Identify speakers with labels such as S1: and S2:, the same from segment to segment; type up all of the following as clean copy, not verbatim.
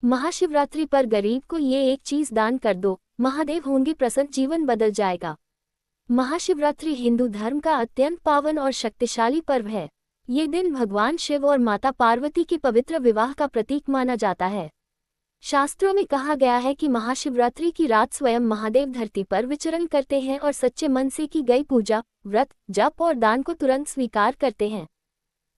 S1: महाशिवरात्रि पर गरीब को ये एक चीज दान कर दो, महादेव होंगे प्रसन्न, जीवन बदल जाएगा। महाशिवरात्रि हिंदू धर्म का अत्यंत पावन और शक्तिशाली पर्व है। ये दिन भगवान शिव और माता पार्वती के पवित्र विवाह का प्रतीक माना जाता है। शास्त्रों में कहा गया है कि महाशिवरात्रि की रात स्वयं महादेव धरती पर विचरण करते हैं और सच्चे मन से की गई पूजा, व्रत, जप और दान को तुरंत स्वीकार करते हैं।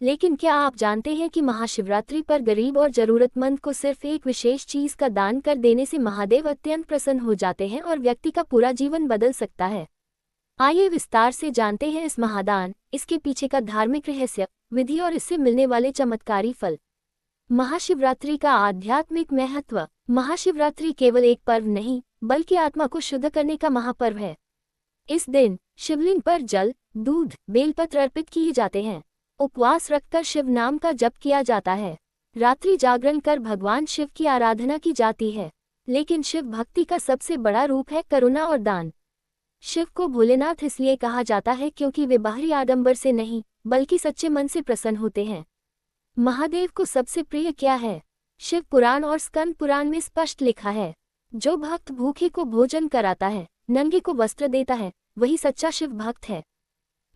S1: लेकिन क्या आप जानते हैं कि महाशिवरात्रि पर गरीब और जरूरतमंद को सिर्फ एक विशेष चीज का दान कर देने से महादेव अत्यंत प्रसन्न हो जाते हैं और व्यक्ति का पूरा जीवन बदल सकता है। आइए विस्तार से जानते हैं इस महादान, इसके पीछे का धार्मिक रहस्य, विधि और इससे मिलने वाले चमत्कारी फल। महाशिवरात्रि का आध्यात्मिक महत्व। महाशिवरात्रि केवल एक पर्व नहीं, बल्कि आत्मा को शुद्ध करने का महापर्व है। इस दिन शिवलिंग पर जल, दूध, बेलपत्र अर्पित किए जाते हैं। उपवास रखकर शिव नाम का जप किया जाता है। रात्रि जागरण कर भगवान शिव की आराधना की जाती है। लेकिन शिव भक्ति का सबसे बड़ा रूप है करुणा और दान। शिव को भोलेनाथ इसलिए कहा जाता है क्योंकि वे बाहरी आडंबर से नहीं, बल्कि सच्चे मन से प्रसन्न होते हैं। महादेव को सबसे प्रिय क्या है? शिव पुराण और स्कंद पुराण में स्पष्ट लिखा है, जो भक्त भूखे को भोजन कराता है, नंगे को वस्त्र देता है, वही सच्चा शिव भक्त है।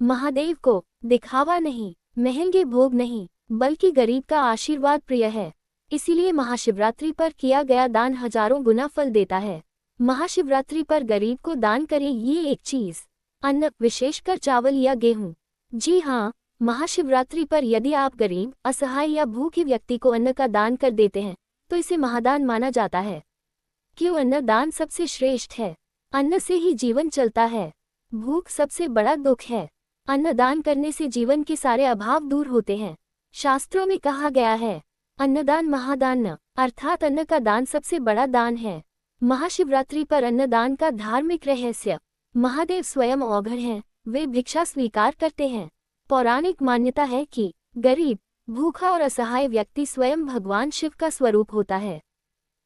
S1: महादेव को दिखावा नहीं, महंगे भोग नहीं, बल्कि गरीब का आशीर्वाद प्रिय है। इसीलिए महाशिवरात्रि पर किया गया दान हजारों गुना फल देता है। महाशिवरात्रि पर गरीब को दान करें ये एक चीज, अन्न, विशेषकर चावल या गेहूं। जी हाँ, महाशिवरात्रि पर यदि आप गरीब, असहाय या भूखे व्यक्ति को अन्न का दान कर देते हैं तो इसे महादान माना जाता है। क्यों अन्न दान सबसे श्रेष्ठ है? अन्न से ही जीवन चलता है। भूख सबसे बड़ा दुख है। अन्न दान करने से जीवन के सारे अभाव दूर होते हैं। शास्त्रों में कहा गया है, अन्नदान महादान, अर्थात अन्न का दान सबसे बड़ा दान है। महाशिवरात्रि पर अन्नदान का धार्मिक रहस्य। महादेव स्वयं औघड़ हैं, वे भिक्षा स्वीकार करते हैं। पौराणिक मान्यता है कि गरीब, भूखा और असहाय व्यक्ति स्वयं भगवान शिव का स्वरूप होता है।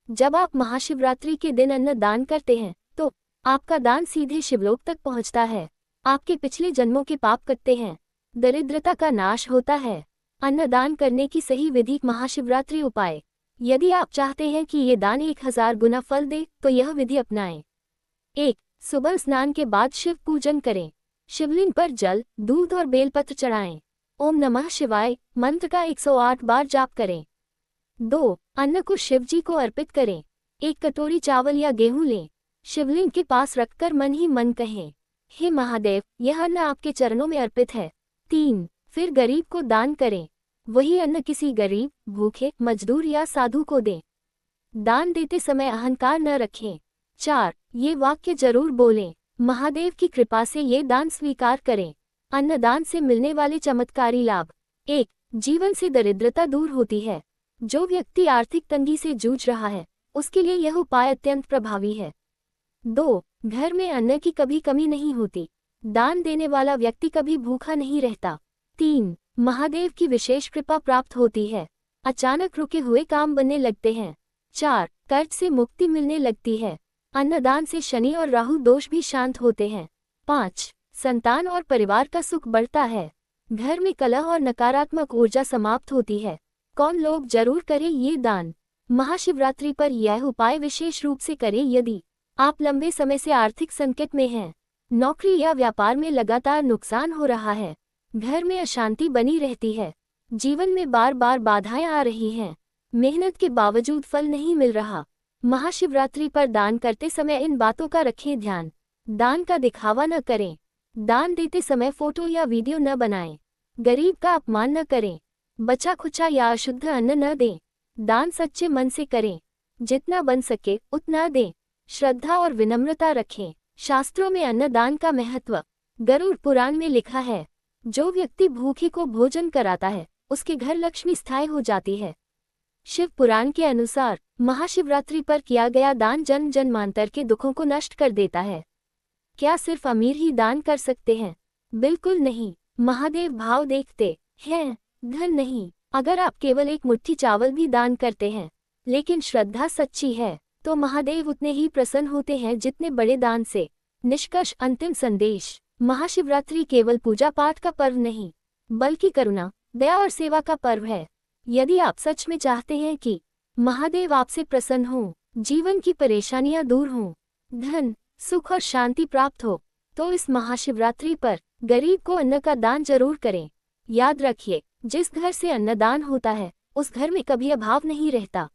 S1: जब आप महाशिवरात्रि के दिन अन्न दान करते हैं तो आपका दान सीधे शिवलोक तक पहुंचता है। आपके पिछले जन्मों के पाप कटते हैं, दरिद्रता का नाश होता है। अन्न दान करने की सही विधि। महाशिवरात्रि उपाय। यदि आप चाहते हैं कि ये दान 1000 गुना फल दे तो यह विधि अपनाएं। 1. सुबह स्नान के बाद शिव पूजन करें। शिवलिंग पर जल, दूध और बेलपत्र चढ़ाएं। ओम नमः शिवाय मंत्र का 108 बार जाप करें। 2. अन्न को शिवजी को अर्पित करें। 1 कटोरी चावल या गेहूं लें। शिवलिंग के पास रखकर मन ही मन कहें, हे महादेव, यह अन्न आपके चरणों में अर्पित है। 3. फिर गरीब को दान करें। वही अन्न किसी गरीब, भूखे, मजदूर या साधु को दें। दान देते समय अहंकार न रखें। 4. ये वाक्य जरूर बोलें, महादेव की कृपा से ये दान स्वीकार करें। अन्नदान से मिलने वाले चमत्कारी लाभ। 1. जीवन से दरिद्रता दूर होती है। जो व्यक्ति आर्थिक तंगी से जूझ रहा है, उसके लिए यह उपाय अत्यंत प्रभावी है। 2. घर में अन्न की कभी कमी नहीं होती। दान देने वाला व्यक्ति कभी भूखा नहीं रहता। 3. महादेव की विशेष कृपा प्राप्त होती है। अचानक रुके हुए काम बनने लगते हैं। 4. कर्ज से मुक्ति मिलने लगती है। अन्नदान से शनि और राहु दोष भी शांत होते हैं। 5. संतान और परिवार का सुख बढ़ता है। घर में कलह और नकारात्मक ऊर्जा समाप्त होती है। कौन लोग जरूर करें ये दान? महाशिवरात्रि पर यह उपाय विशेष रूप से करें यदि आप लंबे समय से आर्थिक संकट में हैं, नौकरी या व्यापार में लगातार नुकसान हो रहा है, घर में अशांति बनी रहती है, जीवन में बार बार बाधाएं आ रही हैं, मेहनत के बावजूद फल नहीं मिल रहा। महाशिवरात्रि पर दान करते समय इन बातों का रखें ध्यान। दान का दिखावा न करें। दान देते समय फोटो या वीडियो न बनाएं। गरीब का अपमान न करें। बचा खुचा या अशुद्ध अन्न न दें। दान सच्चे मन से करें। जितना बन सके उतना दें। श्रद्धा और विनम्रता रखें। शास्त्रों में अन्नदान का महत्व। गरुड़ पुराण में लिखा है, जो व्यक्ति भूखे को भोजन कराता है, उसके घर लक्ष्मी स्थायी हो जाती है। शिव पुराण के अनुसार महाशिवरात्रि पर किया गया दान जन्म जन्मांतर के दुखों को नष्ट कर देता है। क्या सिर्फ अमीर ही दान कर सकते हैं? बिल्कुल नहीं। महादेव भाव देखते हैं, धन नहीं। अगर आप केवल एक मुट्ठी चावल भी दान करते हैं, लेकिन श्रद्धा सच्ची है, तो महादेव उतने ही प्रसन्न होते हैं जितने बड़े दान से। निष्कर्ष, अंतिम संदेश। महाशिवरात्रि केवल पूजा पाठ का पर्व नहीं, बल्कि करुणा, दया और सेवा का पर्व है। यदि आप सच में चाहते हैं कि महादेव आपसे प्रसन्न हो, जीवन की परेशानियां दूर हों, धन, सुख और शांति प्राप्त हो, तो इस महाशिवरात्रि पर गरीब को अन्न का दान जरूर करें। याद रखिए, जिस घर से अन्नदान होता है उस घर में कभी अभाव नहीं रहता।